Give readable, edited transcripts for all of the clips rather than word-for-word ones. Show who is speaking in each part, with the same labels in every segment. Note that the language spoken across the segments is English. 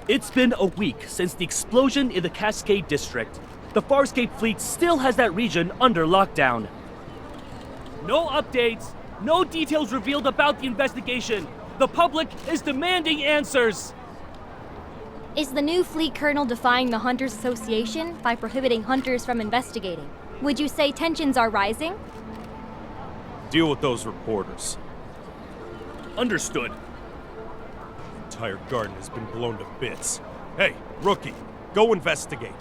Speaker 1: It's been a week since the explosion in the Cascade District. The Farscape fleet still has that region under lockdown. No updates, no details revealed about the investigation. The public is demanding answers.
Speaker 2: Is the new fleet colonel defying the Hunters Association by prohibiting hunters from investigating? Would you say tensions are rising?
Speaker 3: Deal with those reporters.
Speaker 1: Understood.
Speaker 3: The entire garden has been blown to bits. Hey, rookie, go investigate.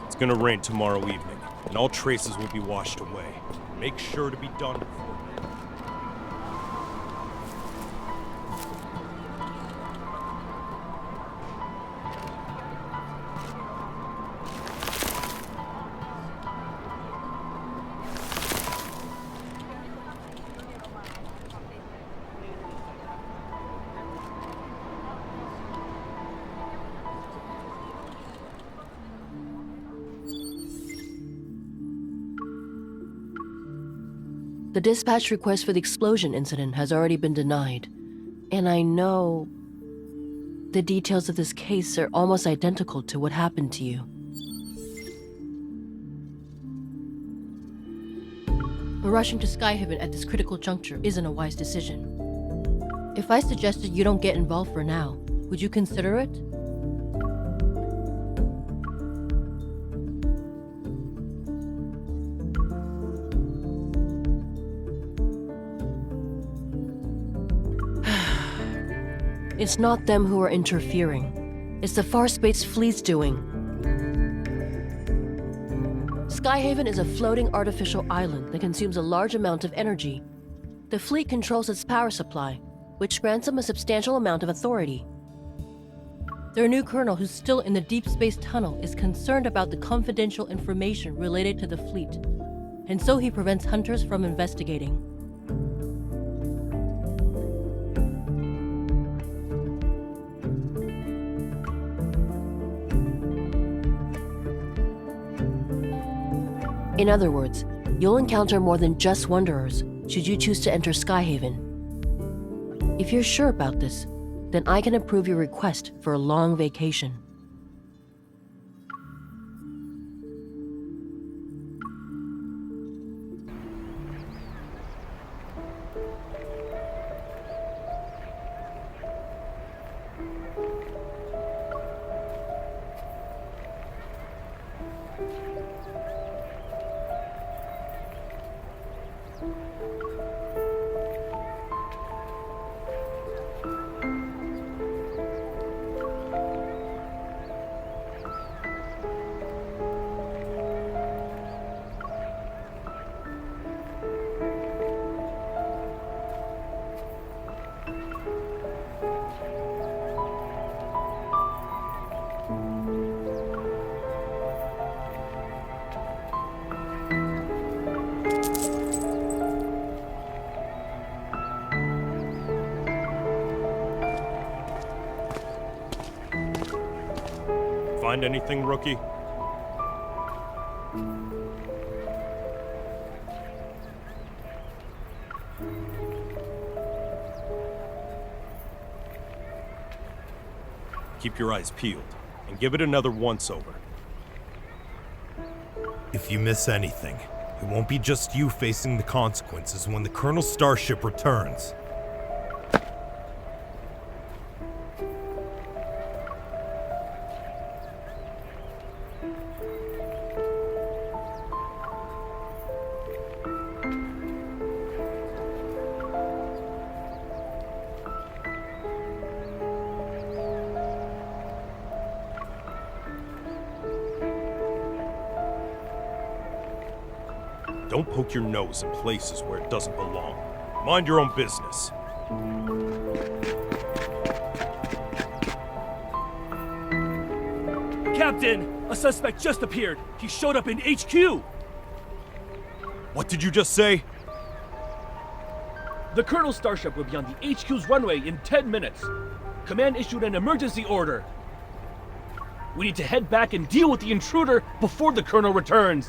Speaker 3: It's gonna rain tomorrow evening, and all traces will be washed away. Make sure to be done before.
Speaker 4: The dispatch request for the explosion incident has already been denied, and I know the details of this case are almost identical to what happened to you. But rushing to Skyhaven at this critical juncture isn't a wise decision. If I suggested you don't get involved for now, would you consider it? It's not them who are interfering. It's the Farspace fleet's doing. Skyhaven is a floating artificial island that consumes a large amount of energy. The fleet controls its power supply, which grants them a substantial amount of authority. Their new colonel, who's still in the Deepspace tunnel, is concerned about the confidential information related to the fleet, and so he prevents hunters from investigating. In other words, you'll encounter more than just Wanderers should you choose to enter Skyhaven. If you're sure about this, then I can approve your request for a long vacation.
Speaker 3: Find anything, rookie? Keep your eyes peeled, and give it another once-over.
Speaker 5: If you miss anything, it won't be just you facing the consequences when the Colonel's starship returns.
Speaker 3: Don't poke your nose in places where it doesn't belong. Mind your own business.
Speaker 1: Captain, a suspect just appeared. He showed up in HQ.
Speaker 3: What did you just say?
Speaker 1: The Colonel's starship will be on the HQ's runway in 10 minutes. Command issued an emergency order. We need to head back and deal with the intruder before the Colonel returns.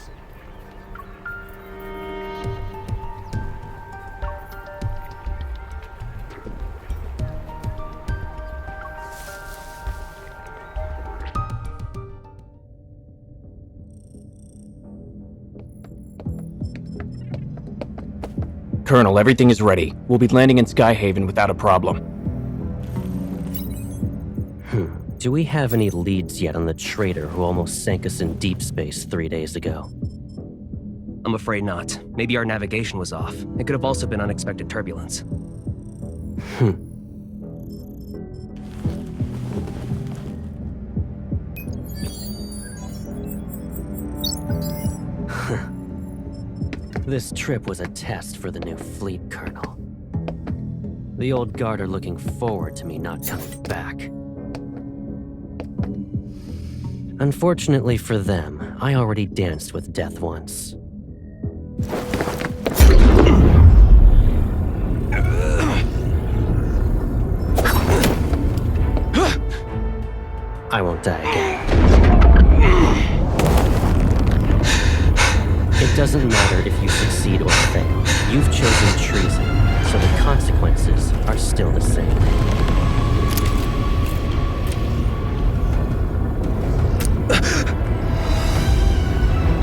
Speaker 6: Colonel, everything is ready. We'll be landing in Skyhaven without a problem.
Speaker 7: Do we have any leads yet on the traitor who almost sank us in deep space 3 days ago?
Speaker 8: I'm afraid not. Maybe our navigation was off. It could have also been unexpected turbulence.
Speaker 7: This trip was a test for the new fleet colonel. The old guard are looking forward to me not coming back. Unfortunately for them, I already danced with death once. I won't die again. It doesn't matter if you succeed or fail. You've chosen treason, so the consequences are still the same.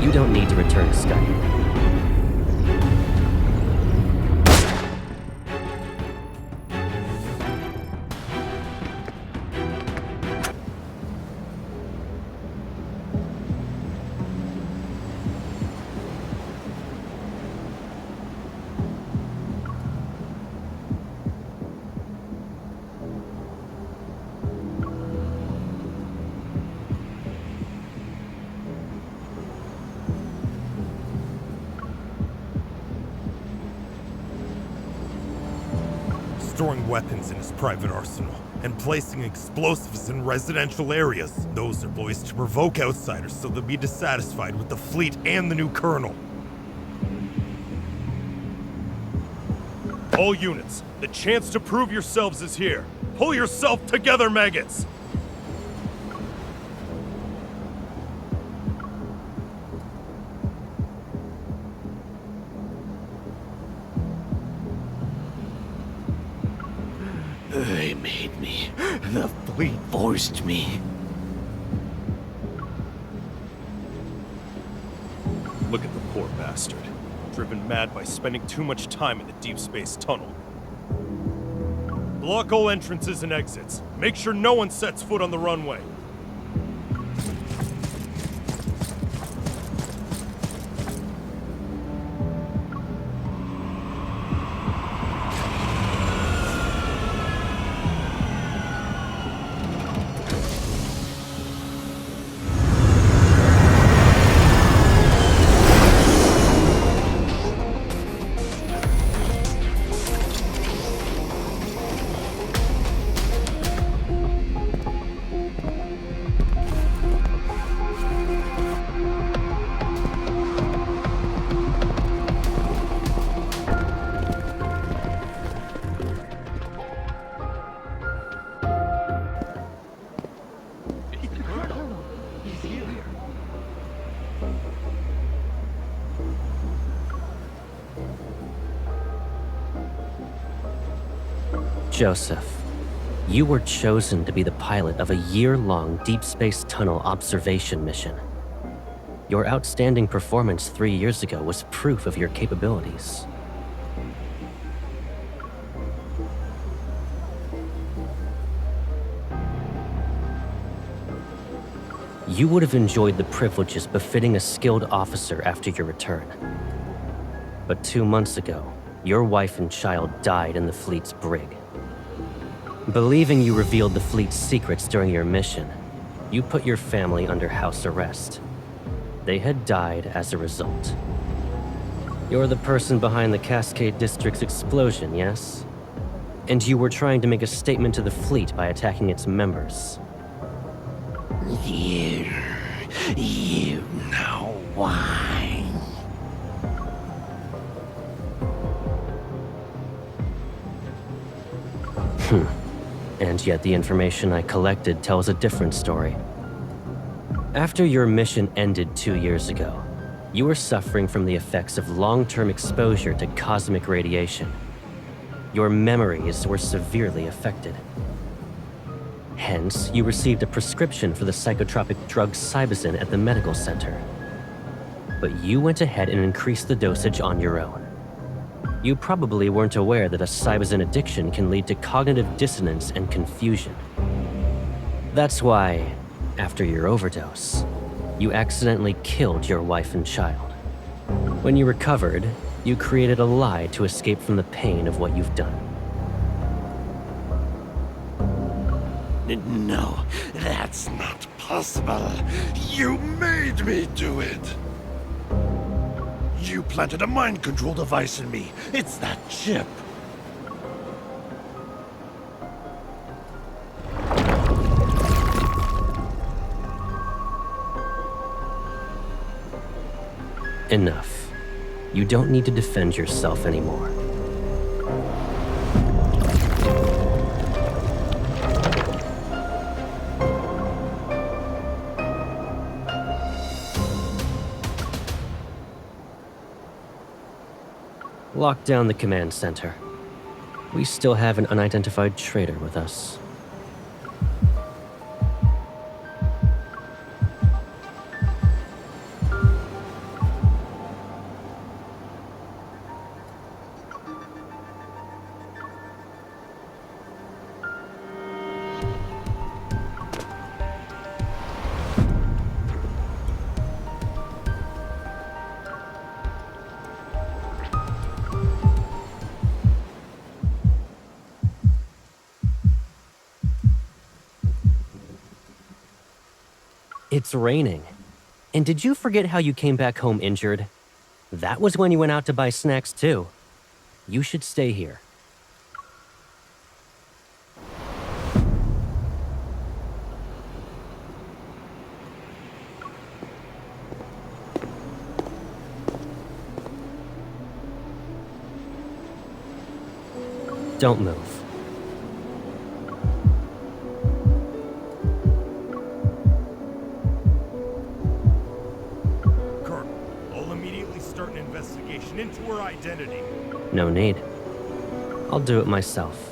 Speaker 7: You don't need to return to Skyhaven.
Speaker 5: Storing weapons in his private arsenal, and placing explosives in residential areas. Those are boys to provoke outsiders so they'll be dissatisfied with the fleet and the new colonel.
Speaker 3: All units, the chance to prove yourselves is here. Pull yourself together, maggots!
Speaker 9: They made me. The fleet forced me.
Speaker 3: Look at the poor bastard. Driven mad by spending too much time in the deep space tunnel. Block all entrances and exits. Make sure no one sets foot on the runway.
Speaker 7: Joseph, you were chosen to be the pilot of a year-long deep space tunnel observation mission. Your outstanding performance 3 years ago was proof of your capabilities. You would have enjoyed the privileges befitting a skilled officer after your return. But 2 months ago, your wife and child died in the fleet's brig. Believing you revealed the fleet's secrets during your mission, you put your family under house arrest. They had died as a result. You're the person behind the Cascade District's explosion, yes? And you were trying to make a statement to the fleet by attacking its members.
Speaker 9: You know why.
Speaker 7: And yet the information I collected tells a different story. After your mission ended 2 years ago, you were suffering from the effects of long-term exposure to cosmic radiation. Your memories were severely affected. Hence, you received a prescription for the psychotropic drug Cybazin at the medical center. But you went ahead and increased the dosage on your own. You probably weren't aware that a Cybazin addiction can lead to cognitive dissonance and confusion. That's why, after your overdose, you accidentally killed your wife and child. When you recovered, you created a lie to escape from the pain of what you've done.
Speaker 9: No, that's not possible. You made me do it. You planted a mind control device in me. It's that chip.
Speaker 7: Enough. You don't need to defend yourself anymore. Lock down the command center. We still have an unidentified traitor with us. It's raining. And did you forget how you came back home injured? That was when you went out to buy snacks too. You should stay here. Don't move.
Speaker 5: Into her identity.
Speaker 7: No need. I'll do it myself.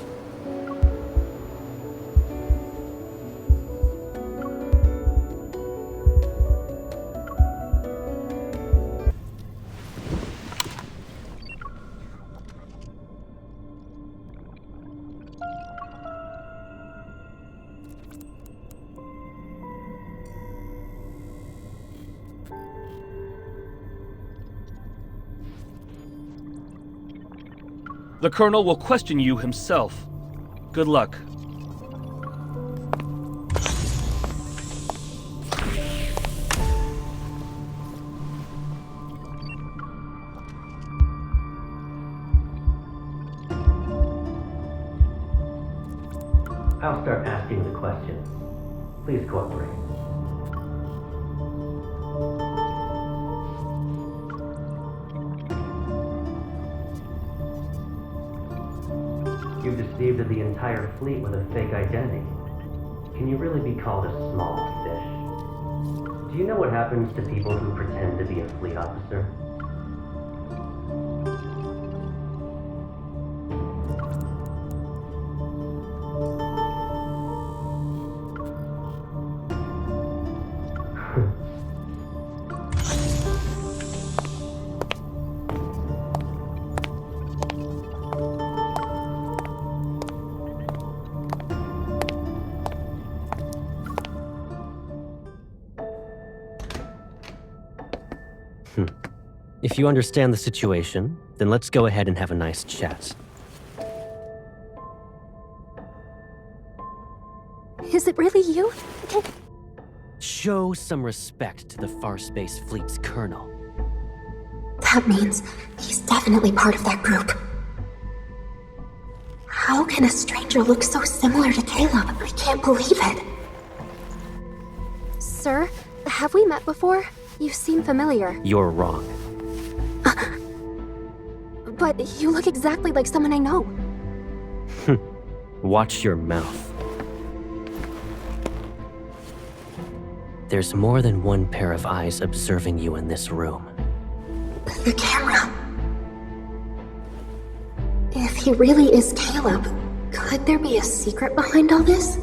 Speaker 1: The Colonel will question you himself. Good luck.
Speaker 7: I'll start asking the questions. Please cooperate. You've deceived the entire fleet with a fake identity. Can you really be called a small fish? Do you know what happens to people who pretend to be a fleet officer? If you understand the situation, then let's go ahead and have a nice chat.
Speaker 10: Is it really you?
Speaker 7: Show some respect to the Farspace Fleet's colonel.
Speaker 10: That means he's definitely part of that group. How can a stranger look so similar to Caleb? I can't believe it. Sir, have we met before? You seem familiar.
Speaker 7: You're wrong.
Speaker 10: But you look exactly like someone I know.
Speaker 7: Watch your mouth. There's more than one pair of eyes observing you in this room.
Speaker 10: The camera. If he really is Caleb, could there be a secret behind all this?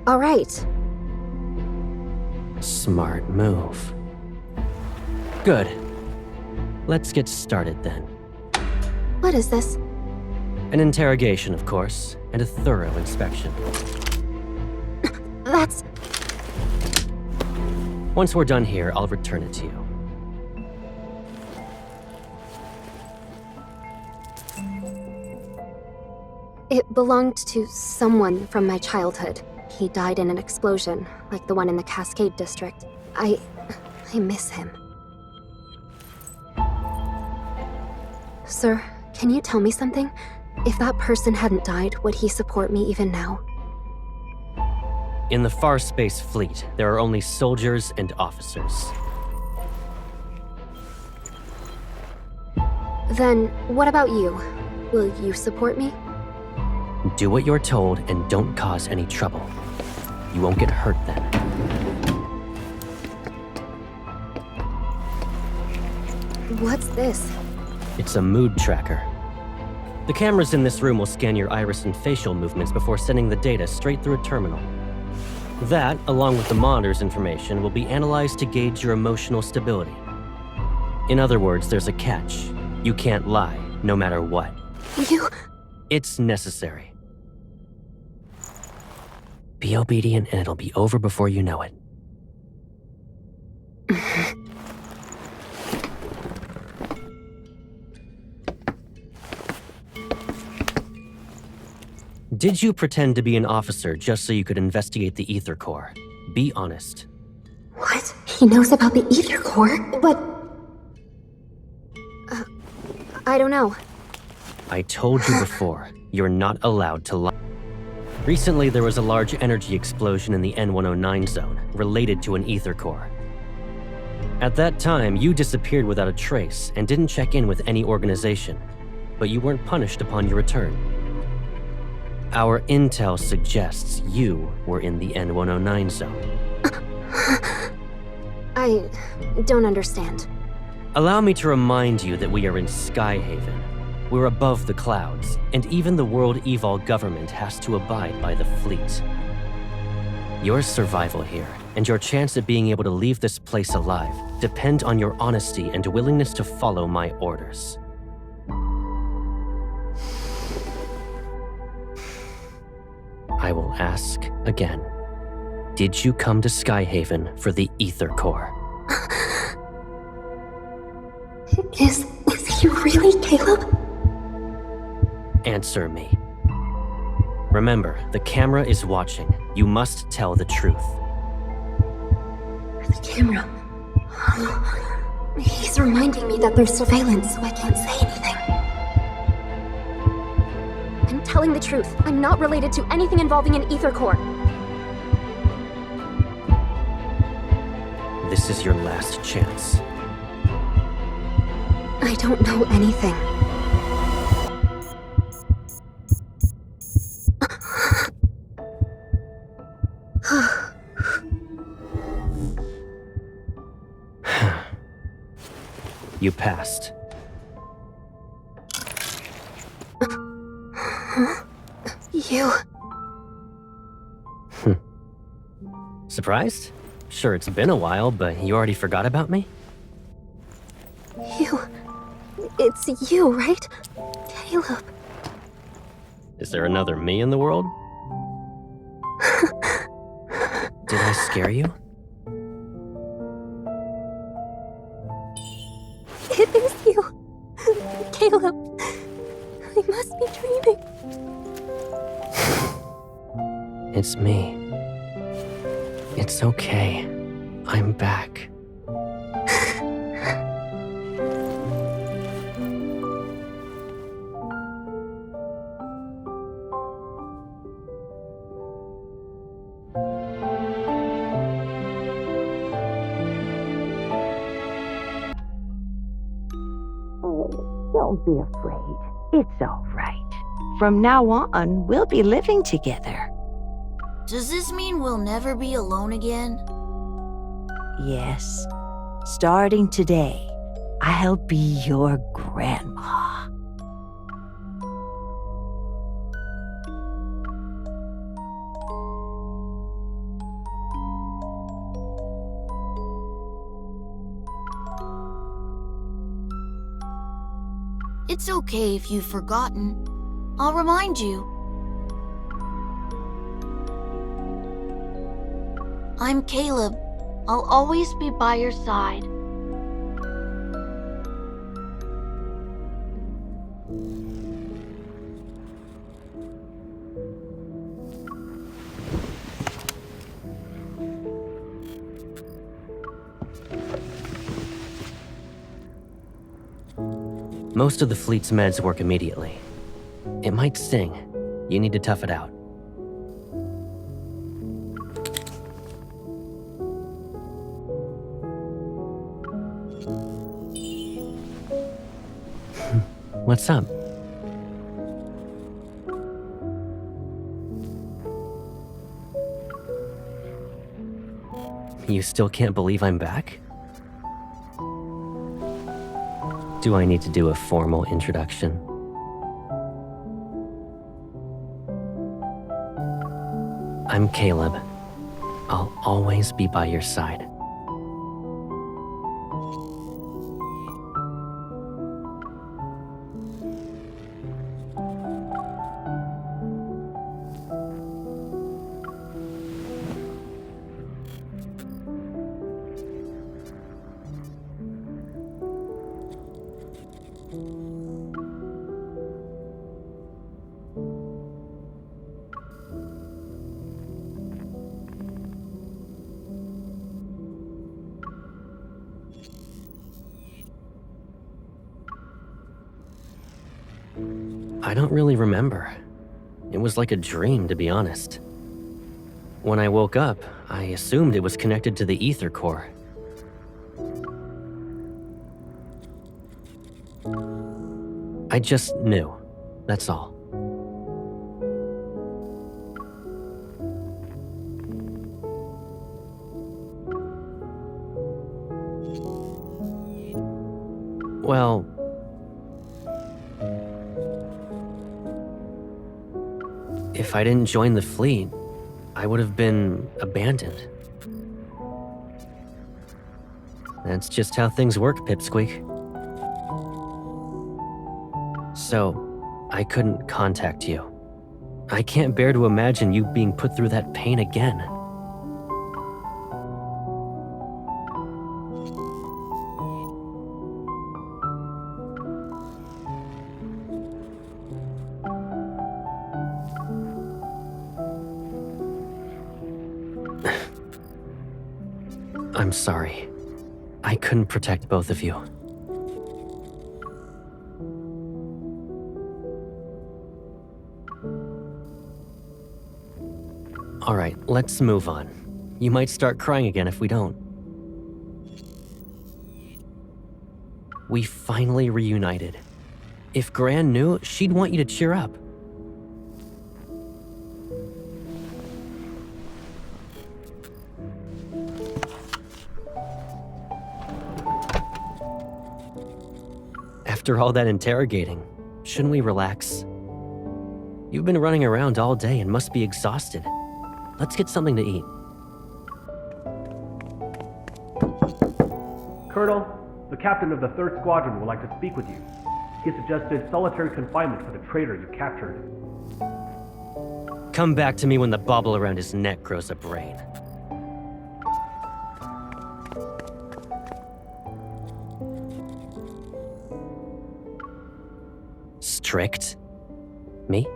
Speaker 10: All right.
Speaker 7: Smart move. Good. Let's get started then.
Speaker 10: What is this?
Speaker 7: An interrogation, of course, and a thorough inspection.
Speaker 10: That's...
Speaker 7: Once we're done here, I'll return it to you.
Speaker 10: It belonged to someone from my childhood. He died in an explosion, like the one in the Cascade District. I miss him. Sir, can you tell me something? If that person hadn't died, would he support me even now?
Speaker 7: In the Far Space Fleet, there are only soldiers and officers.
Speaker 10: Then, what about you? Will you support me?
Speaker 7: Do what you're told and don't cause any trouble. You won't get hurt then.
Speaker 10: What's this?
Speaker 7: It's a mood tracker. The cameras in this room will scan your iris and facial movements before sending the data straight through a terminal. That, along with the monitor's information, will be analyzed to gauge your emotional stability. In other words, there's a catch. You can't lie, no matter what.
Speaker 10: You...
Speaker 7: It's necessary. Be obedient and it'll be over before you know it. Did you pretend to be an officer just so you could investigate the Ether Core? Be honest.
Speaker 10: What? He knows about the Ether Core, but... I don't know.
Speaker 7: I told you before, you're not allowed to lie. Recently, there was a large energy explosion in the N109 zone, related to an Ether Core. At that time, you disappeared without a trace and didn't check in with any organization, but you weren't punished upon your return. Our intel suggests you were in the N109 zone.
Speaker 10: I don't understand.
Speaker 7: Allow me to remind you that we are in Skyhaven. We're above the clouds, and even the world Evol government has to abide by the fleet. Your survival here, and your chance at being able to leave this place alive, depend on your honesty and willingness to follow my orders. I will ask again. Did you come to Skyhaven for the Ether Core?
Speaker 10: Is he really Caleb?
Speaker 7: Answer me. Remember, the camera is watching. You must tell the truth.
Speaker 10: The camera. He's reminding me that there's surveillance, so I can't say anything. I'm telling the truth. I'm not related to anything involving an Ether Core.
Speaker 7: This is your last chance.
Speaker 10: I don't know anything.
Speaker 7: You passed.
Speaker 10: You...
Speaker 7: Surprised? Sure, it's been a while, but you already forgot about me?
Speaker 10: You... It's you, right? Caleb.
Speaker 7: Is there another me in the world? Did I scare you?
Speaker 10: It is you. Caleb. I must be dreaming.
Speaker 7: It's me. It's okay. I'm back.
Speaker 10: Don't be afraid.
Speaker 11: It's all right. From now on, we'll be living together.
Speaker 12: Does this mean we'll never be alone again?
Speaker 11: Yes. Starting today, I'll be your grandma.
Speaker 12: It's okay if you've forgotten. I'll remind you. I'm Caleb. I'll always be by your side.
Speaker 7: Most of the fleet's meds work immediately. It might sting. You need to tough it out. What's up? You still can't believe I'm back? Do I need to do a formal introduction? I'm Caleb. I'll always be by your side. I don't really remember. It was like a dream, to be honest. When I woke up, I assumed it was connected to the ether core. I just knew. That's all. Well, if I didn't join the fleet, I would have been abandoned. That's just how things work, Pipsqueak. So, I couldn't contact you. I can't bear to imagine you being put through that pain again. I'm sorry. I couldn't protect both of you. All right, let's move on. You might start crying again if we don't. We finally reunited. If Gran knew, she'd want you to cheer up. After all that interrogating, shouldn't we relax? You've been running around all day and must be exhausted. Let's get something to eat.
Speaker 1: Colonel, the captain of the 3rd Squadron would like to speak with you. He suggested solitary confinement for the traitor you captured.
Speaker 7: Come back to me when the bauble around his neck grows a brain. Strict? Me?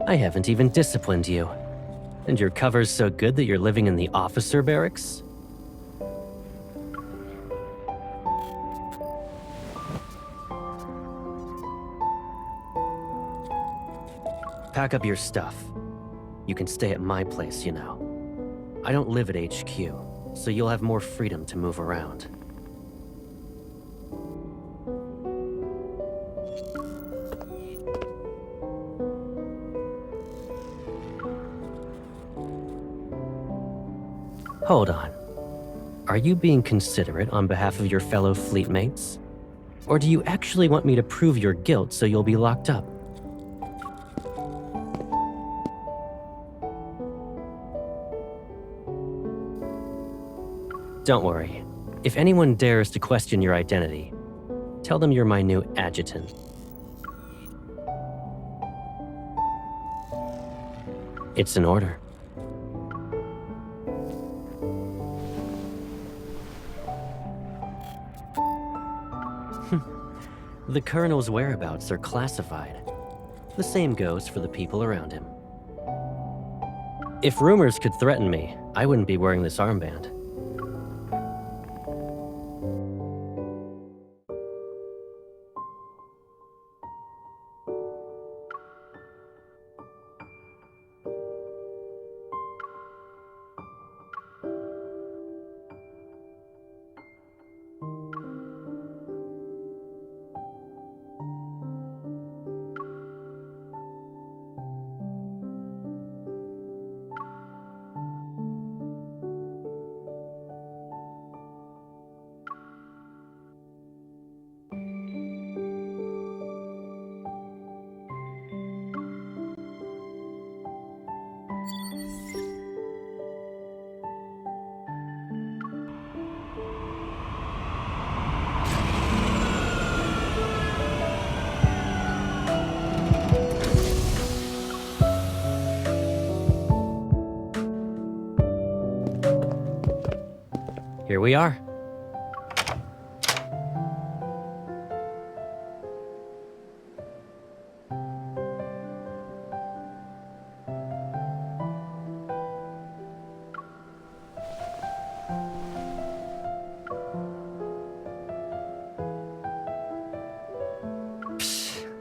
Speaker 7: I haven't even disciplined you. And your cover's so good that you're living in the officer barracks? Pack up your stuff. You can stay at my place, you know. I don't live at HQ, so you'll have more freedom to move around. Hold on. Are you being considerate on behalf of your fellow fleet mates? Or do you actually want me to prove your guilt so you'll be locked up? Don't worry. If anyone dares to question your identity, tell them you're my new adjutant. It's an order. The Colonel's whereabouts are classified. The same goes for the people around him. If rumors could threaten me, I wouldn't be wearing this armband. Here we are.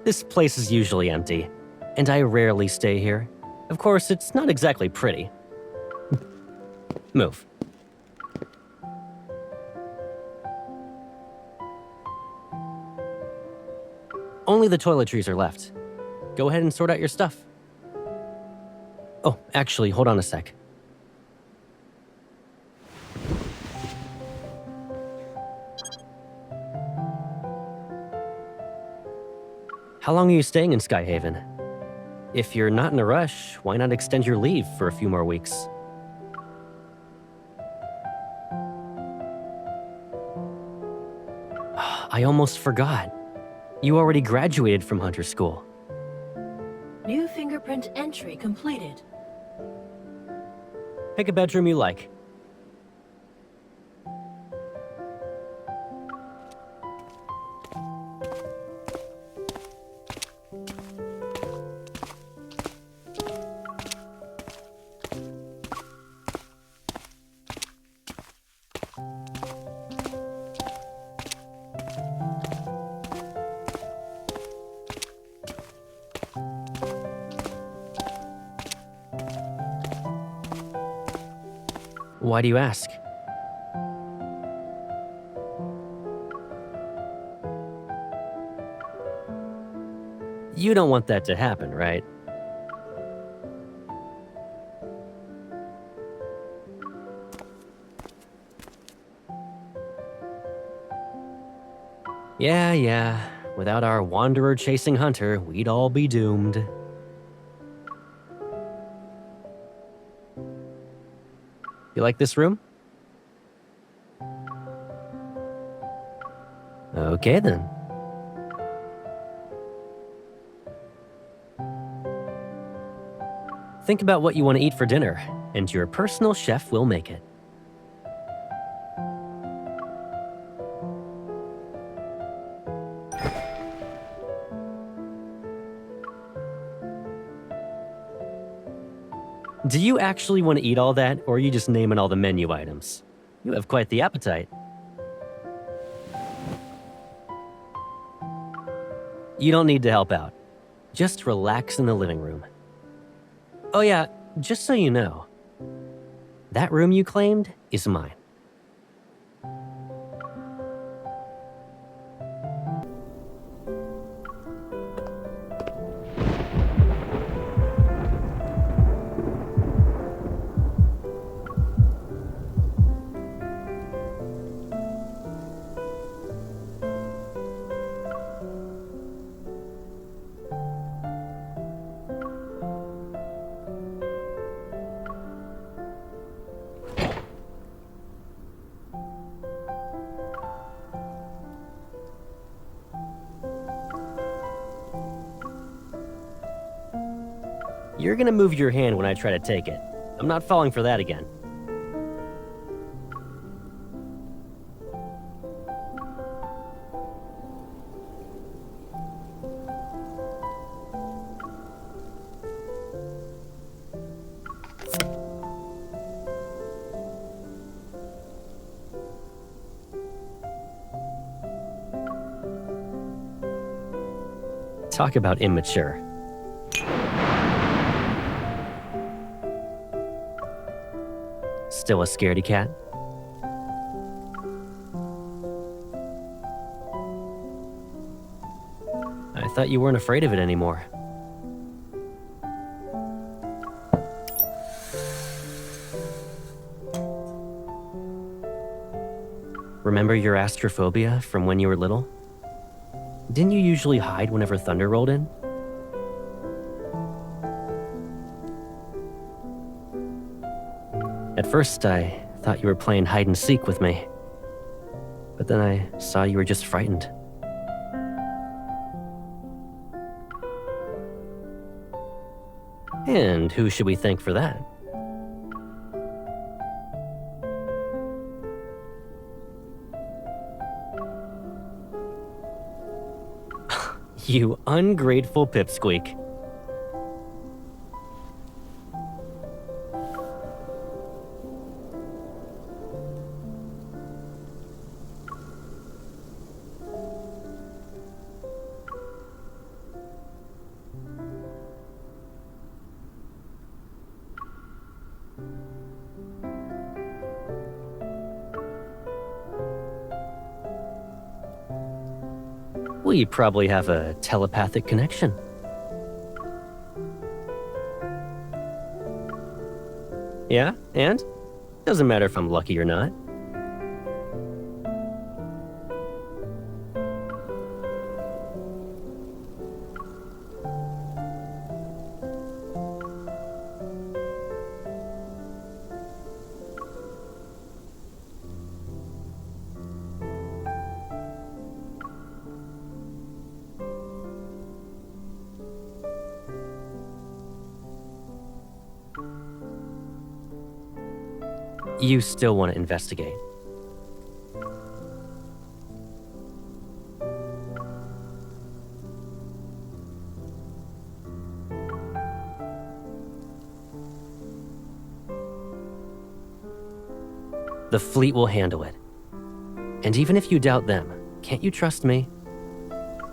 Speaker 7: This place is usually empty, and I rarely stay here. Of course, it's not exactly pretty. Move. Only the toiletries are left. Go ahead and sort out your stuff. Oh, actually, hold on a sec. How long are you staying in Skyhaven? If you're not in a rush, why not extend your leave for a few more weeks? I almost forgot. You already graduated from Hunter School.
Speaker 4: New fingerprint entry completed.
Speaker 7: Pick a bedroom you like. Why do you ask? You don't want that to happen, right? Yeah. Without our wanderer-chasing hunter, we'd all be doomed. You like this room? Okay, then. Think about what you want to eat for dinner, and your personal chef will make it. Do you actually want to eat all that, or are you just naming all the menu items? You have quite the appetite. You don't need to help out. Just relax in the living room. Oh yeah, Just so you know, that room you claimed is mine. You're gonna move your hand when I try to take it. I'm not falling for that again. Talk about immature. Still a scaredy cat? I thought you weren't afraid of it anymore. Remember your astrophobia from when you were little? Didn't you usually hide whenever thunder rolled in? At first, I thought you were playing hide and seek with me. But then I saw you were just frightened. And who should we thank for that? You ungrateful pipsqueak. We probably have a telepathic connection. Yeah, and? Doesn't matter if I'm lucky or not. You still want to investigate. The fleet will handle it. And even if you doubt them, can't you trust me?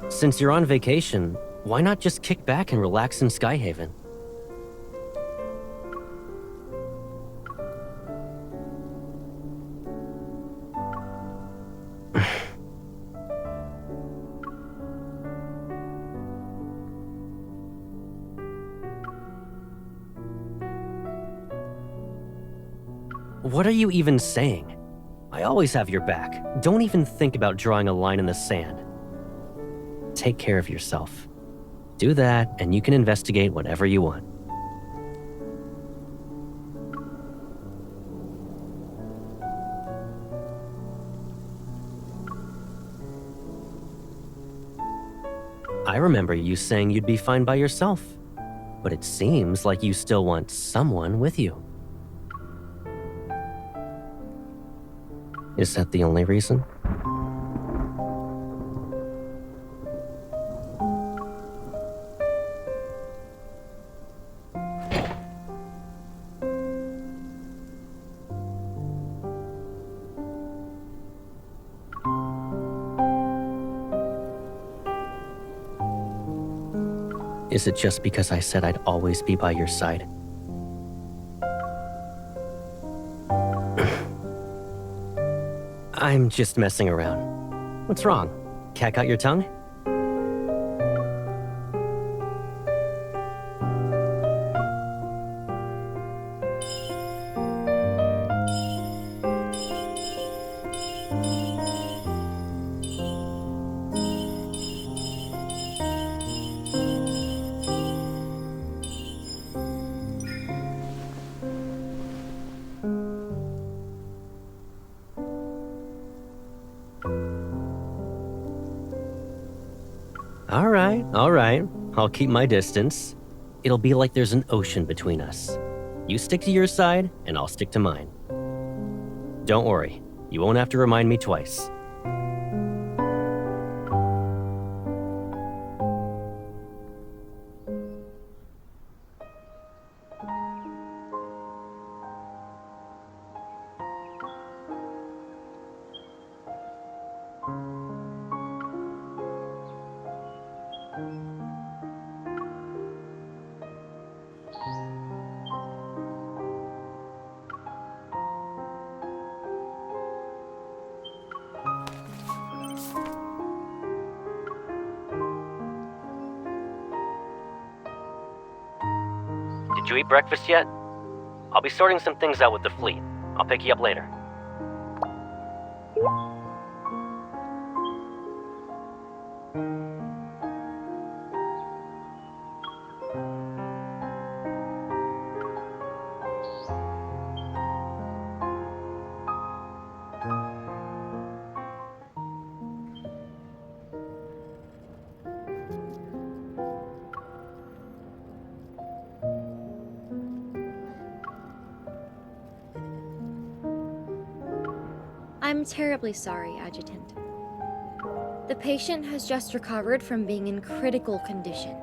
Speaker 7: Since you're on vacation, why not just kick back and relax in Skyhaven? What are you even saying? I always have your back. Don't even think about drawing a line in the sand. Take care of yourself. Do that, and you can investigate whatever you want. I remember you saying you'd be fine by yourself, but it seems like you still want someone with you. Is that the only reason? Is it just because I said I'd always be by your side? I'm just messing around. What's wrong? Cat got your tongue? All right. I'll keep my distance. It'll be like there's an ocean between us. You stick to your side, and I'll stick to mine. Don't worry, you won't have to remind me twice. Did you eat breakfast yet? I'll be sorting some things out with the fleet. I'll pick you up later.
Speaker 2: I'm terribly sorry, Adjutant. The patient has just recovered from being in critical condition.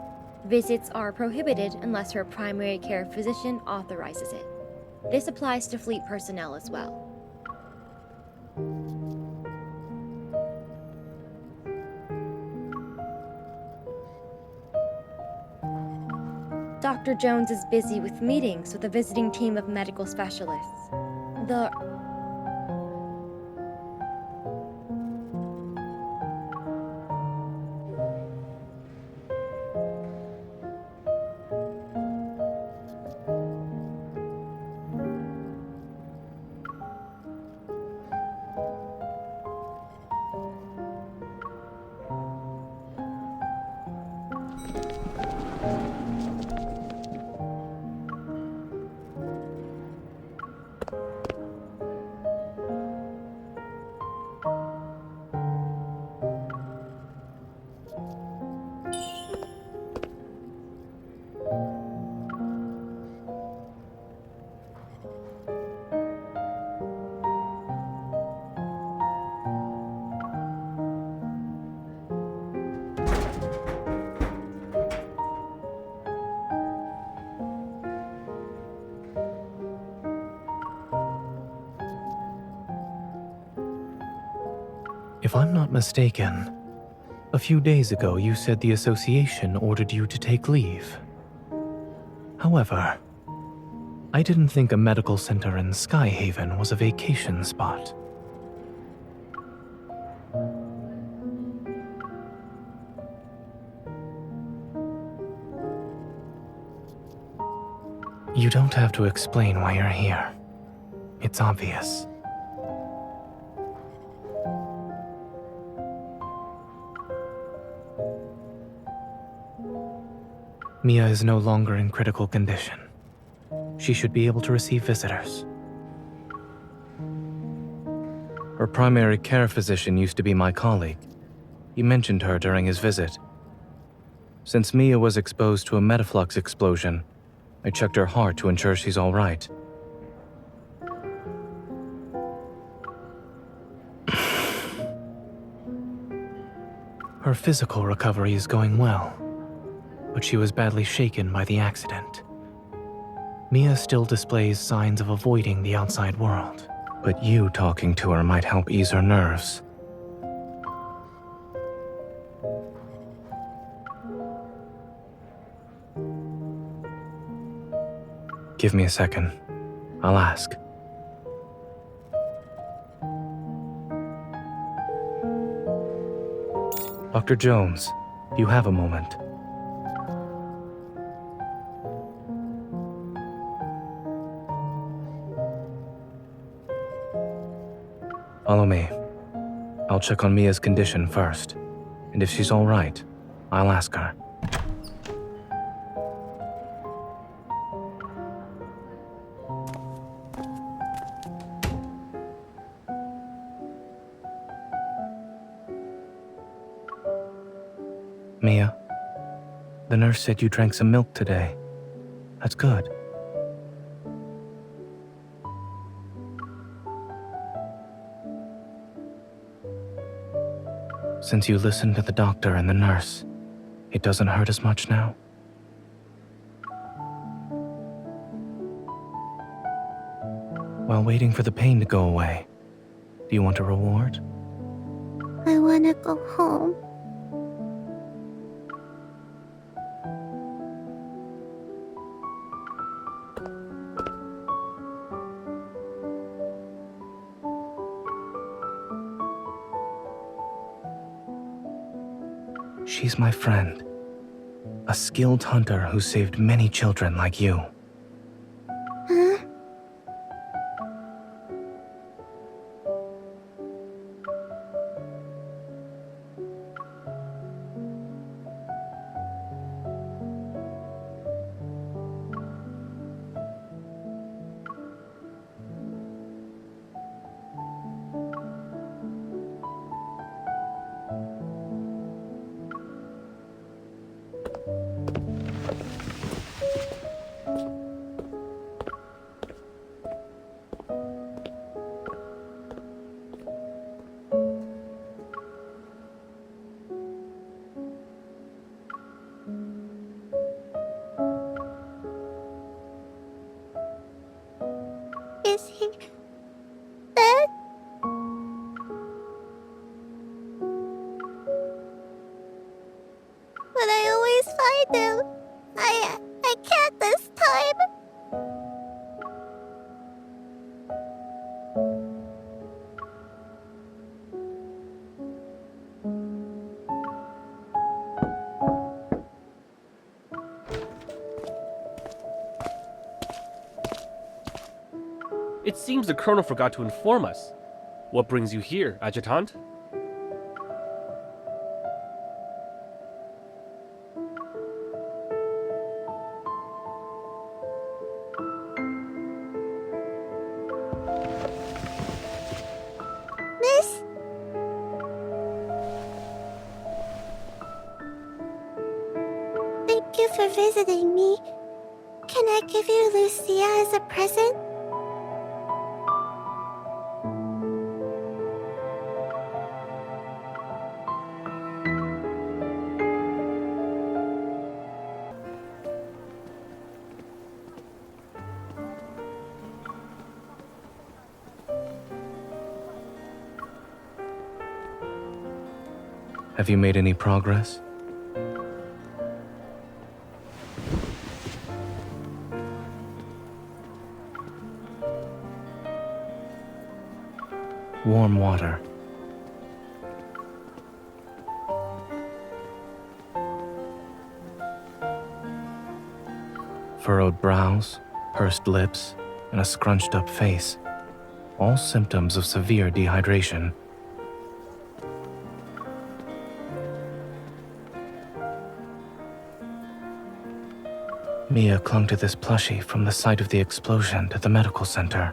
Speaker 2: Visits are prohibited unless her primary care physician authorizes it. This applies to fleet personnel as well. Dr. Jones is busy with meetings with a visiting team of medical specialists.
Speaker 6: If I'm not mistaken, a few days ago you said the association ordered you to take leave. However, I didn't think a medical center in Skyhaven was a vacation spot. You don't have to explain why you're here. It's obvious. Mia is no longer in critical condition. She should be able to receive visitors. Her primary care physician used to be my colleague. He mentioned her during his visit. Since Mia was exposed to a metaflux explosion, I checked her heart to ensure she's all right. Her physical recovery is going well, but she was badly shaken by the accident. Mia still displays signs of avoiding the outside world, but you talking to her might help ease her nerves. Give me a second. I'll ask. Dr. Jones, do you have a moment? Follow me. I'll check on Mia's condition first, and if she's all right, I'll ask her. Mia, the nurse said you drank some milk today. That's good. Since you listened to the doctor and the nurse, it doesn't hurt as much now? While waiting for the pain to go away, do you want a reward?
Speaker 10: I wanna go home.
Speaker 6: She's my friend. A skilled hunter who saved many children like you.
Speaker 10: Huh? Is he dead? But I always find him. I can't this time.
Speaker 1: It seems the Colonel forgot to inform us. What brings you here, Adjutant?
Speaker 10: Miss? Thank you for visiting me. Can I give you Lucia as a present?
Speaker 6: Have you made any progress? Warm water. Furrowed brows, pursed lips, and a scrunched up face. All symptoms of severe dehydration. Mia clung to this plushie from the site of the explosion to the medical center.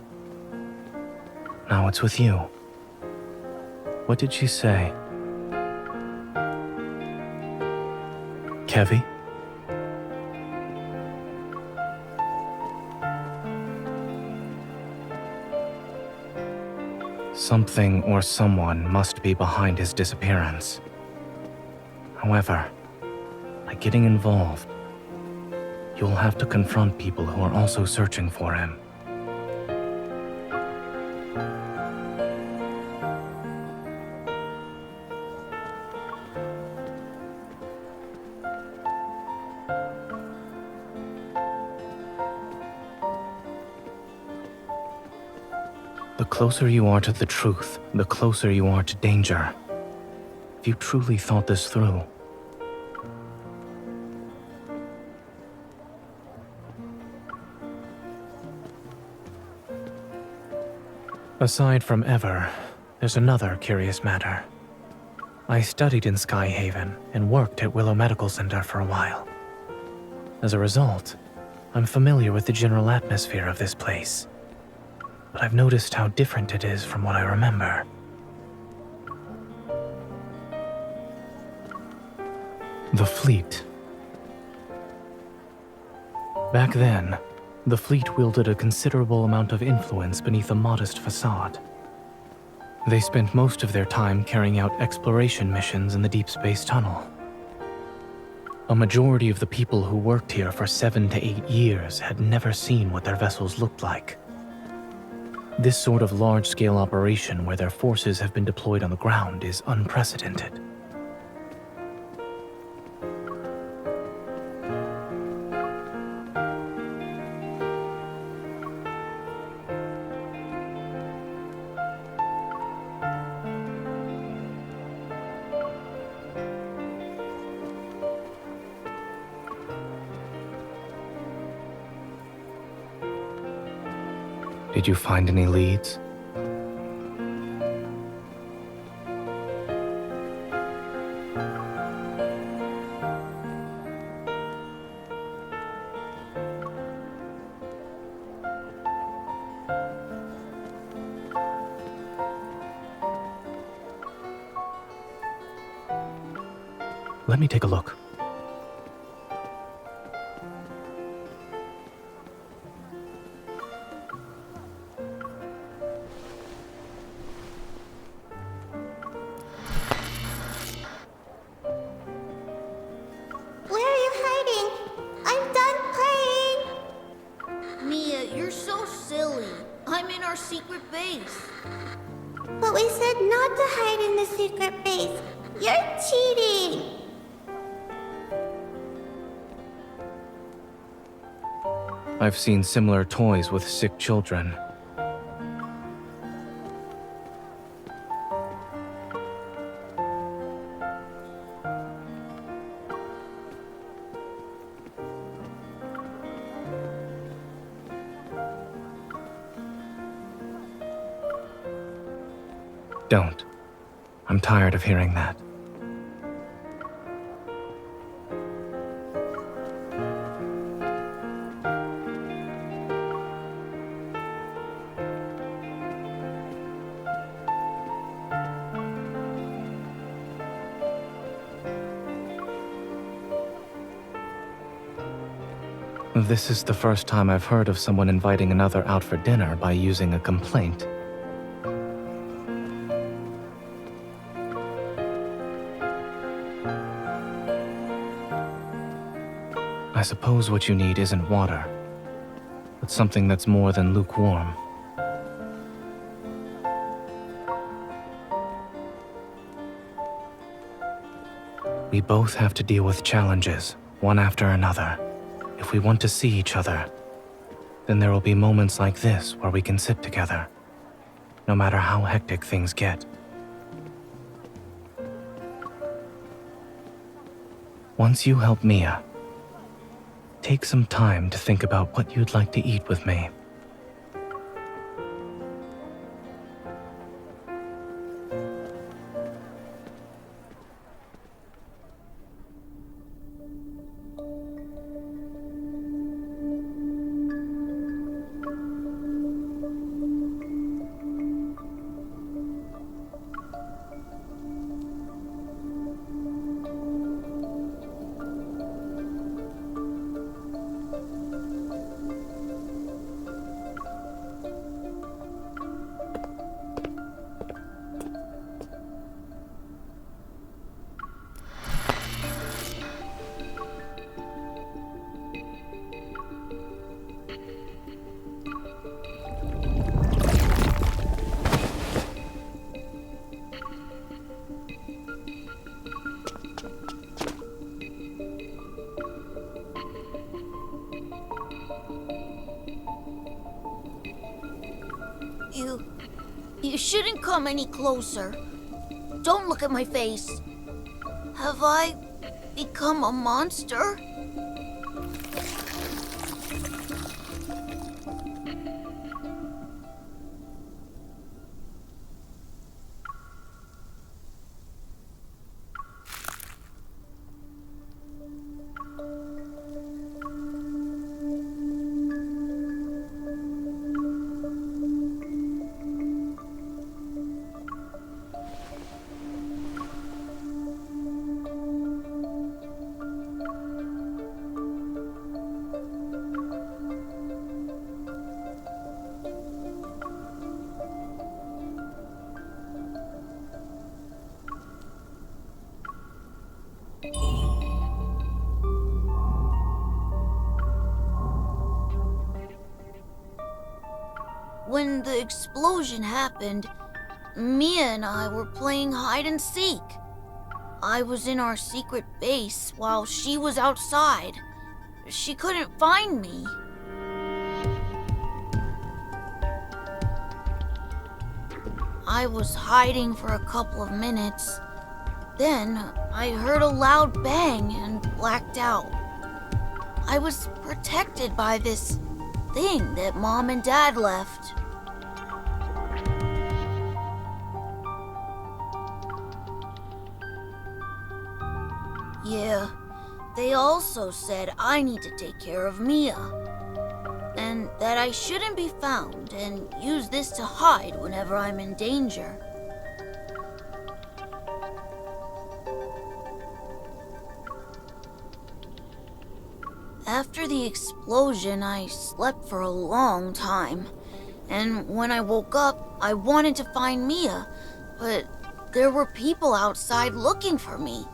Speaker 6: Now it's with you. What did she say? Kevi? Something or someone must be behind his disappearance. However, by getting involved, you'll have to confront people who are also searching for him. The closer you are to the truth, the closer you are to danger. if you truly thought this through. Aside from Ever, there's another curious matter. I studied in Skyhaven and worked at Willow Medical Center for a while. As a result, I'm familiar with the general atmosphere of this place. But I've noticed how different it is from what I remember. The fleet. Back then, the fleet wielded a considerable amount of influence beneath a modest facade. They spent most of their time carrying out exploration missions in the Deepspace Tunnel. A majority of the people who worked here for 7 to 8 years had never seen what their vessels looked like. This sort of large-scale operation where their forces have been deployed on the ground is unprecedented. Did you find any leads? Let me take a look.
Speaker 12: But we said not to hide in the secret base. You're cheating!
Speaker 6: I've seen similar toys with sick children. Don't. I'm tired of hearing that. This is the first time I've heard of someone inviting another out for dinner by using a complaint. I suppose what you need isn't water, but something that's more than lukewarm. We both have to deal with challenges, one after another. If we want to see each other, then there will be moments like this where we can sit together, no matter how hectic things get. Once you help Mia, take some time to think about what you'd like to eat with me.
Speaker 12: You shouldn't come any closer. Don't look at my face. Have I become a monster? When the explosion happened, Mia and I were playing hide and seek. I was in our secret base while she was outside. She couldn't find me. I was hiding for a couple of minutes. Then I heard a loud bang and blacked out. I was protected by this thing that Mom and Dad left. Yeah, they also said I need to take care of Mia, and that I shouldn't be found and use this to hide whenever I'm in danger. After the explosion, I slept for a long time, and when I woke up, I wanted to find Mia, but there were people outside looking for me.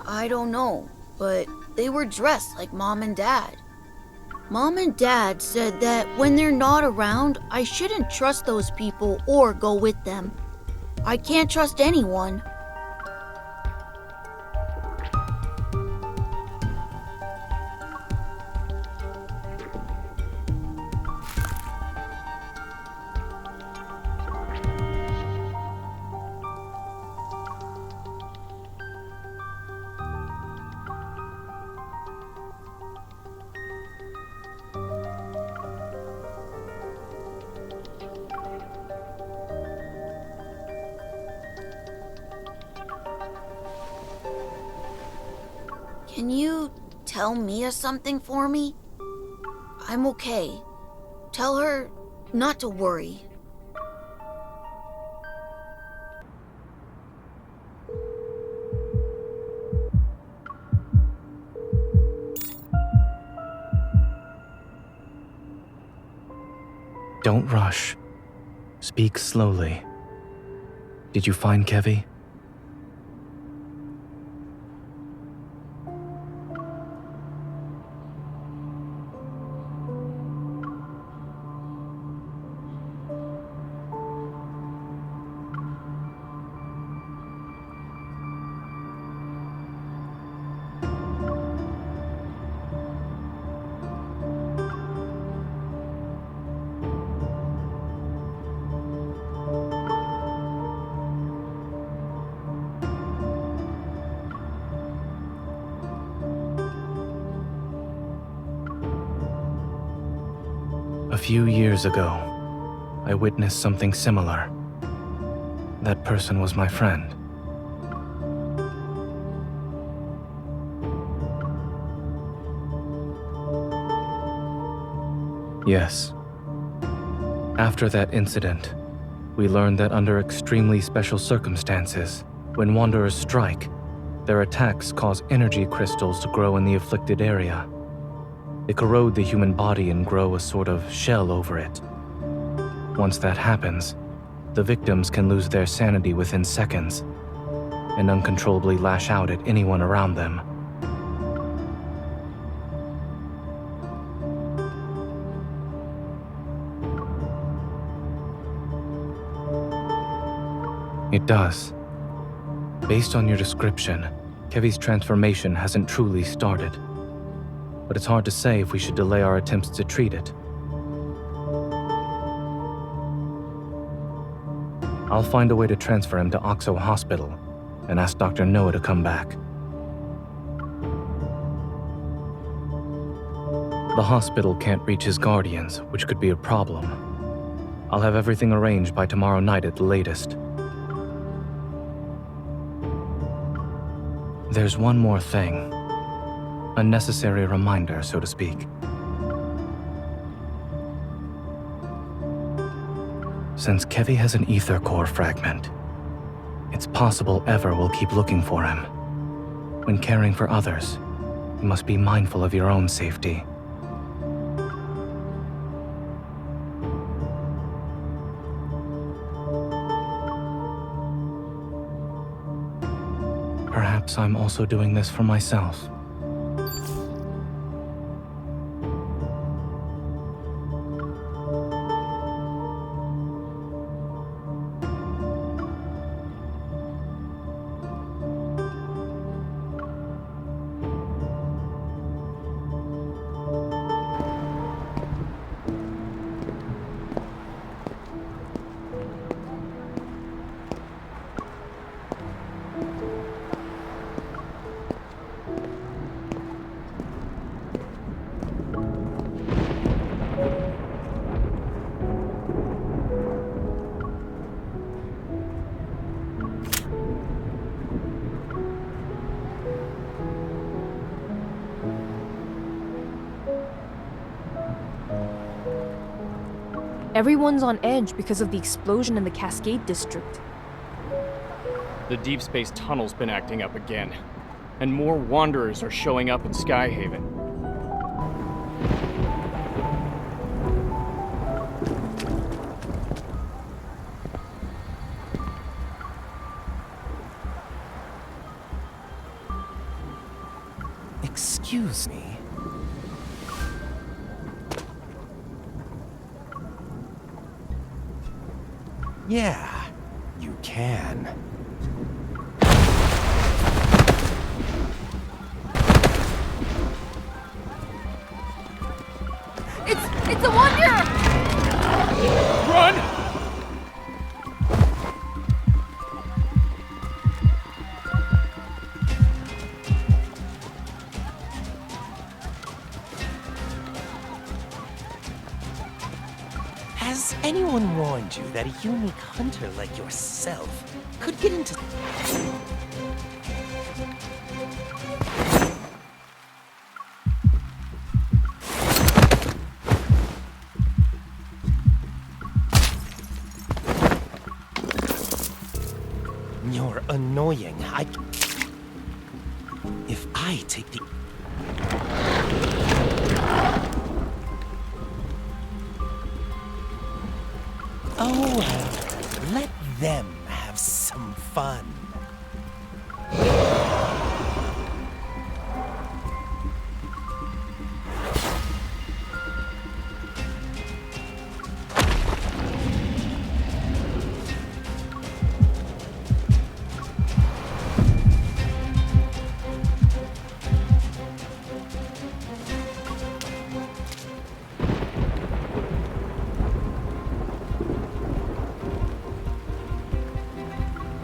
Speaker 12: I don't know, but they were dressed like Mom and Dad. Mom and Dad said that when they're not around, I shouldn't trust those people or go with them. I can't trust anyone. Can you tell Mia something for me? I'm okay. Tell her not to worry.
Speaker 6: Don't rush. Speak slowly. Did you find Kevi? A few years ago, I witnessed something similar. That person was my friend. Yes. After that incident, we learned that under extremely special circumstances, when Wanderers strike, their attacks cause energy crystals to grow in the afflicted area. They corrode the human body and grow a sort of shell over it. Once that happens, the victims can lose their sanity within seconds and uncontrollably lash out at anyone around them. It does. Based on your description, Kevi's transformation hasn't truly started. But it's hard to say if we should delay our attempts to treat it. I'll find a way to transfer him to Oxo Hospital, and ask Dr. Noah to come back. The hospital can't reach his guardians, which could be a problem. I'll have everything arranged by tomorrow night at the latest. There's one more thing. A necessary reminder, so to speak. Since Kevi has an ether core fragment, it's possible Ever will keep looking for him. When caring for others, you must be mindful of your own safety. Perhaps I'm also doing this for myself.
Speaker 13: Everyone's on edge because of the explosion in the Cascade District.
Speaker 14: The Deepspace tunnel's been acting up again, and more wanderers are showing up in Skyhaven.
Speaker 9: Excuse me. Yeah, you can.
Speaker 13: It's a wonder!
Speaker 14: Run!
Speaker 9: Has anyone warned you that a unique hunter like yourself could get into... You're annoying. If I take the... Oh, let them have some fun.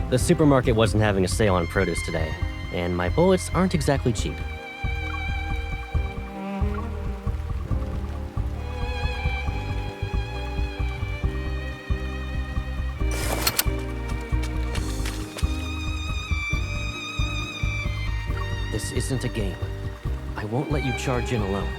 Speaker 7: The supermarket wasn't having a sale on produce today, and my bullets aren't exactly cheap. This isn't a game. I won't let you charge in alone.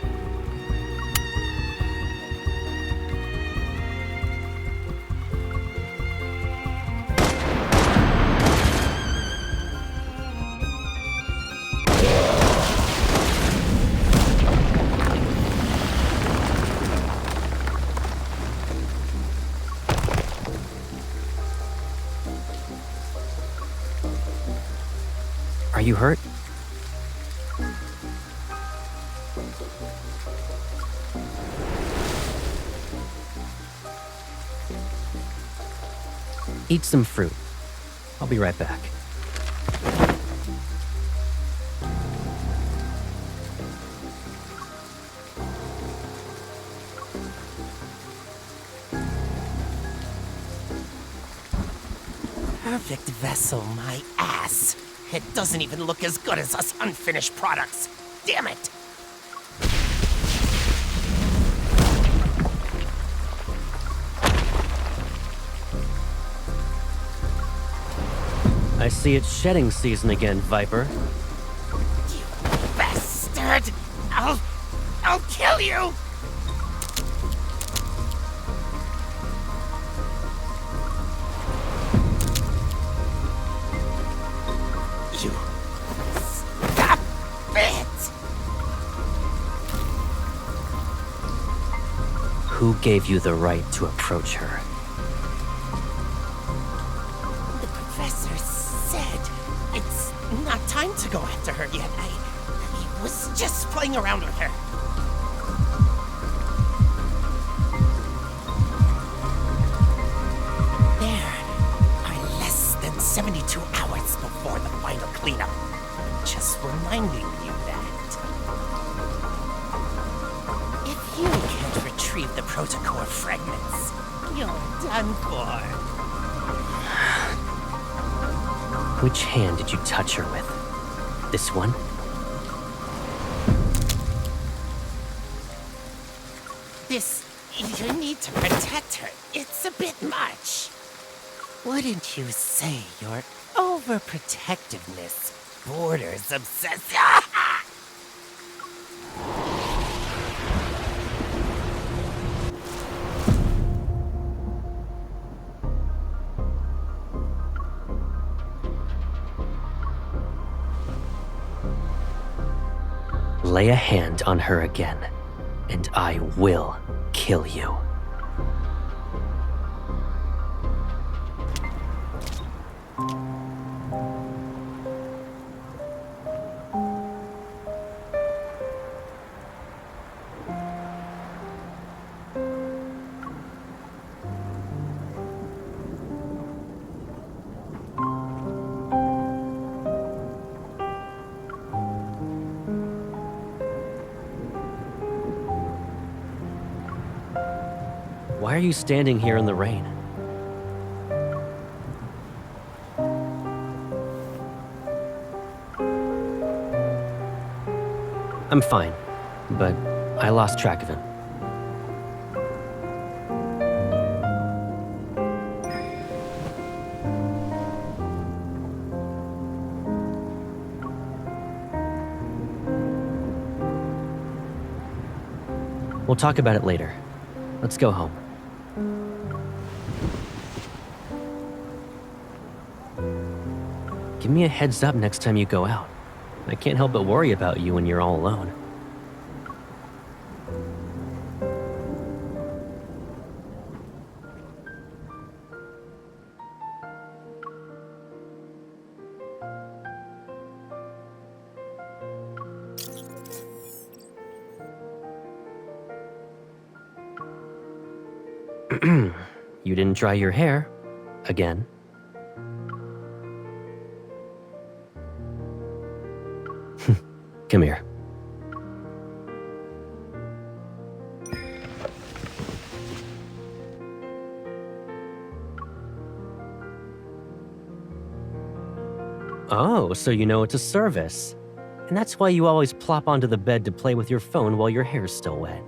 Speaker 7: Are you hurt? Eat some fruit. I'll be right back.
Speaker 15: perfect vessel, my ass. It doesn't even look as good as us unfinished products. Damn it!
Speaker 7: I see it's shedding season again, Viper.
Speaker 15: You bastard! I'll kill you! You... Stop it!
Speaker 7: Who gave you the right to approach her?
Speaker 15: The professor said it's not time to go after her yet. I was just playing around with her. There are less than 72 hours before the final cleanup. Just reminding you that. If you can't retrieve the protocore fragments, you're done for.
Speaker 7: Which hand did you touch her with? This one?
Speaker 15: This... you need to protect her. It's a bit much. Wouldn't you say your overprotectiveness borders obsession?
Speaker 7: Lay a hand on her again, and I will kill you. Why are you standing here in the rain? I'm fine, but I lost track of him. We'll talk about it later. Let's go home. Give me a heads up next time you go out. I can't help but worry about you when you're all alone. You didn't dry your hair. Again. Come here. Oh, so you know it's a service. And that's why you always plop onto the bed to play with your phone while your hair's still wet.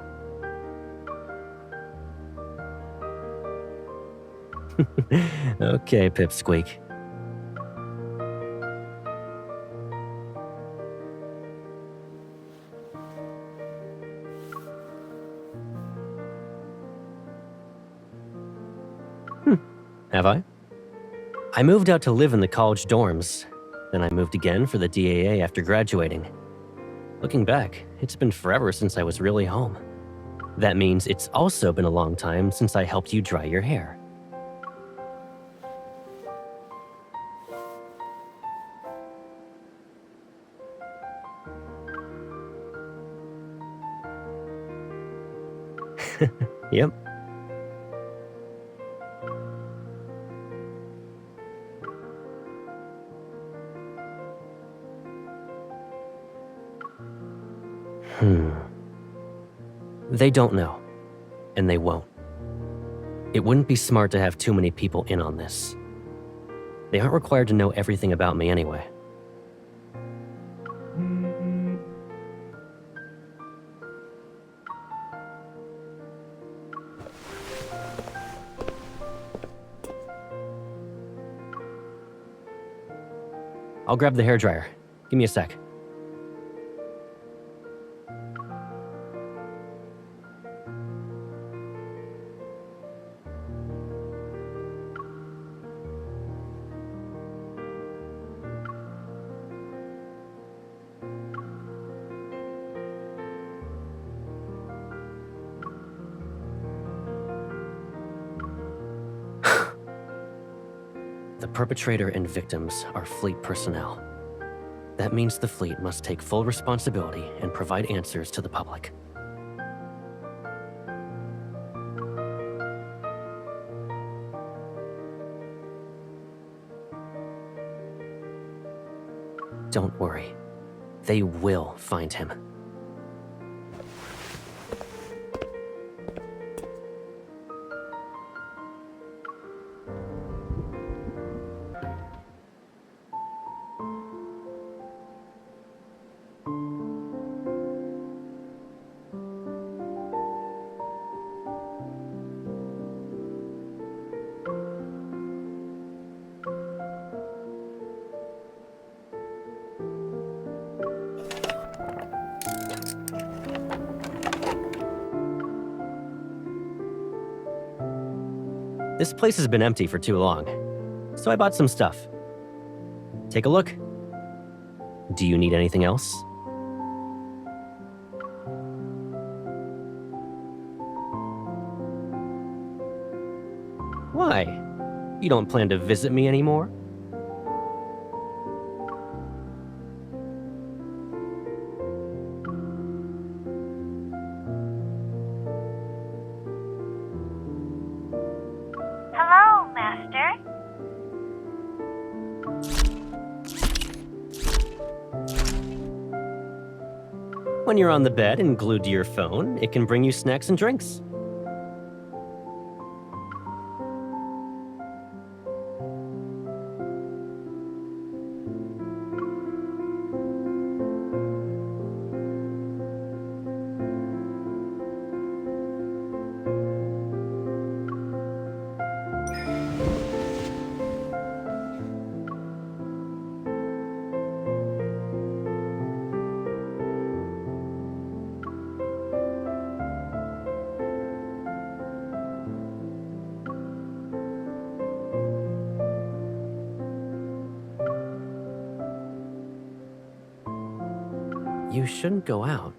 Speaker 7: Okay, Pipsqueak. Have I? I moved out to live in the college dorms. Then I moved again for the DAA after graduating. Looking back, it's been forever since I was really home. That means it's also been a long time since I helped you dry your hair. Yep. They don't know, and they won't. It wouldn't be smart to have too many people in on this. They aren't required to know everything about me anyway. I'll grab the hairdryer. Give me a sec. The perpetrator and victims are fleet personnel. That means the fleet must take full responsibility and provide answers to the public. Don't worry. They will find him. This place has been empty for too long, so I bought some stuff. Take a look. Do you need anything else? Why? You don't plan to visit me anymore? When you're on the bed and glued to your phone, it can bring you snacks and drinks. You shouldn't go out.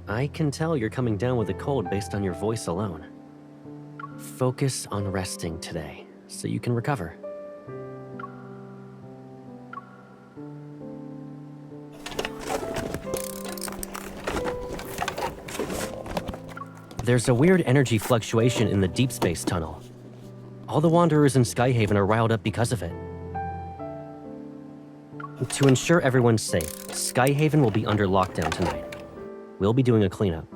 Speaker 7: I can tell you're coming down with a cold based on your voice alone. Focus on resting today, so you can recover. There's a weird energy fluctuation in the Deepspace tunnel. All the Wanderers in Skyhaven are riled up because of it. To ensure everyone's safe, Skyhaven will be under lockdown tonight. We'll be doing a cleanup.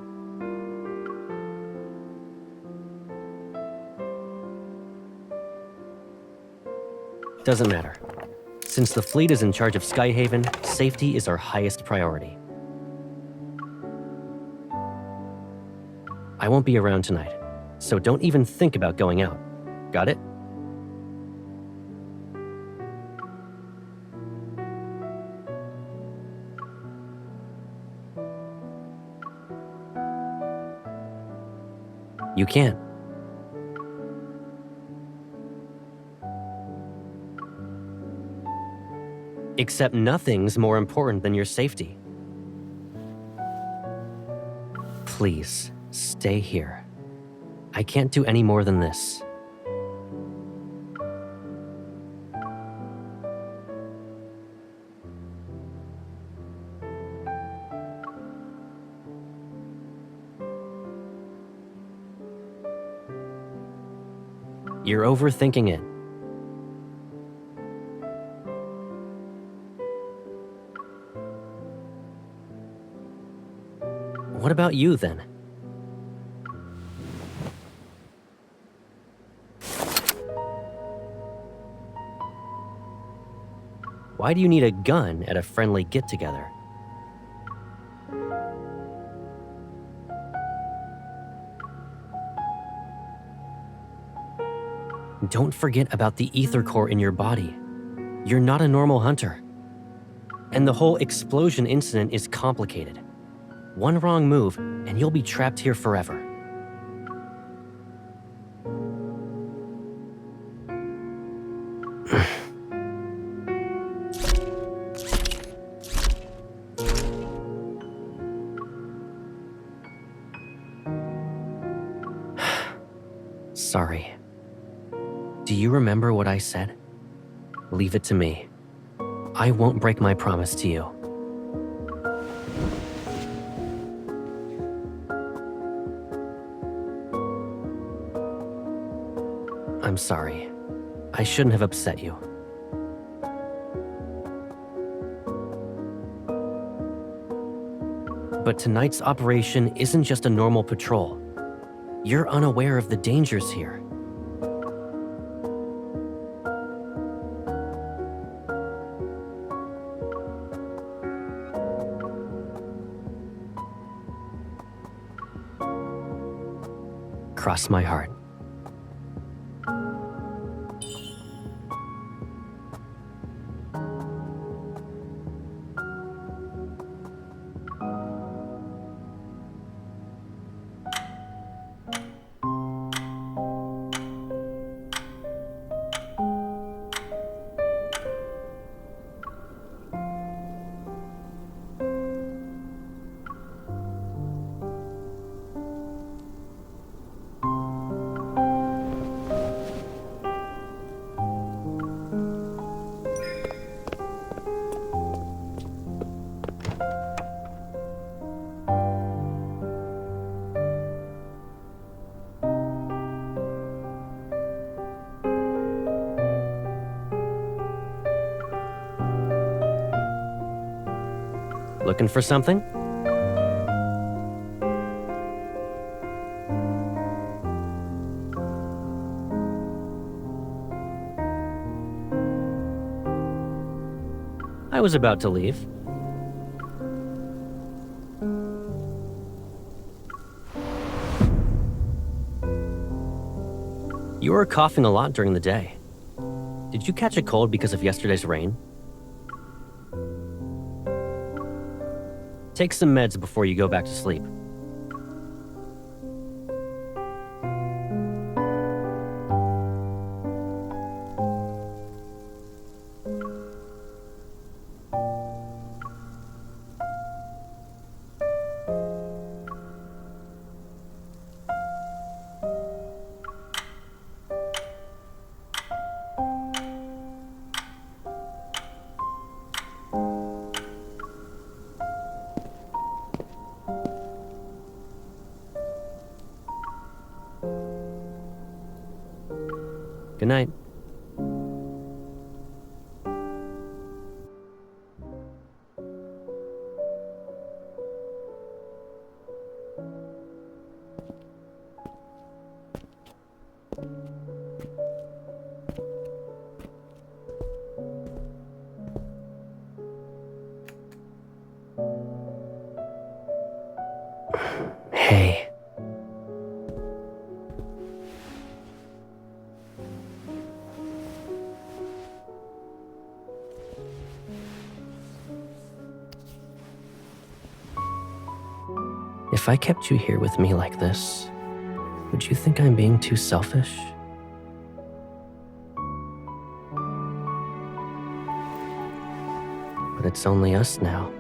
Speaker 7: Doesn't matter. Since the fleet is in charge of Skyhaven, safety is our highest priority. I won't be around tonight, so don't even think about going out. Got it? You can't. Except nothing's more important than your safety. Please, stay here. I can't do any more than this. You're overthinking it. What about you, then? Why do you need a gun at a friendly get-together? Don't forget about the ether core in your body. You're not a normal hunter. And the whole explosion incident is complicated. One wrong move, and you'll be trapped here forever. Sorry. Do you remember what I said? Leave it to me. I won't break my promise to you. I'm sorry. I shouldn't have upset you. But tonight's operation isn't just a normal patrol. You're unaware of the dangers here. Cross my heart. Looking for something? I was about to leave. You were coughing a lot during the day. Did you catch a cold because of yesterday's rain? Take some meds before you go back to sleep. Good night. Hey. If I kept you here with me like this, would you think I'm being too selfish? But it's only us now.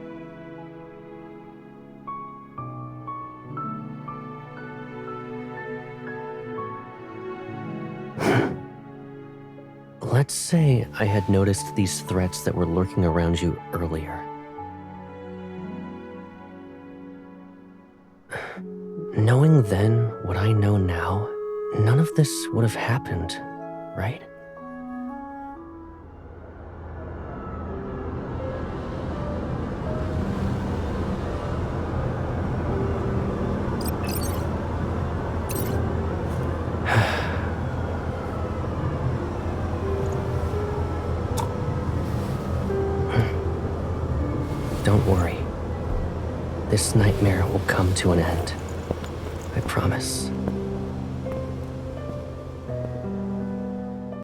Speaker 7: Let's say I had noticed these threats that were lurking around you earlier. Knowing then what I know now, none of this would have happened, right? Don't worry. This nightmare will come to an end. I promise.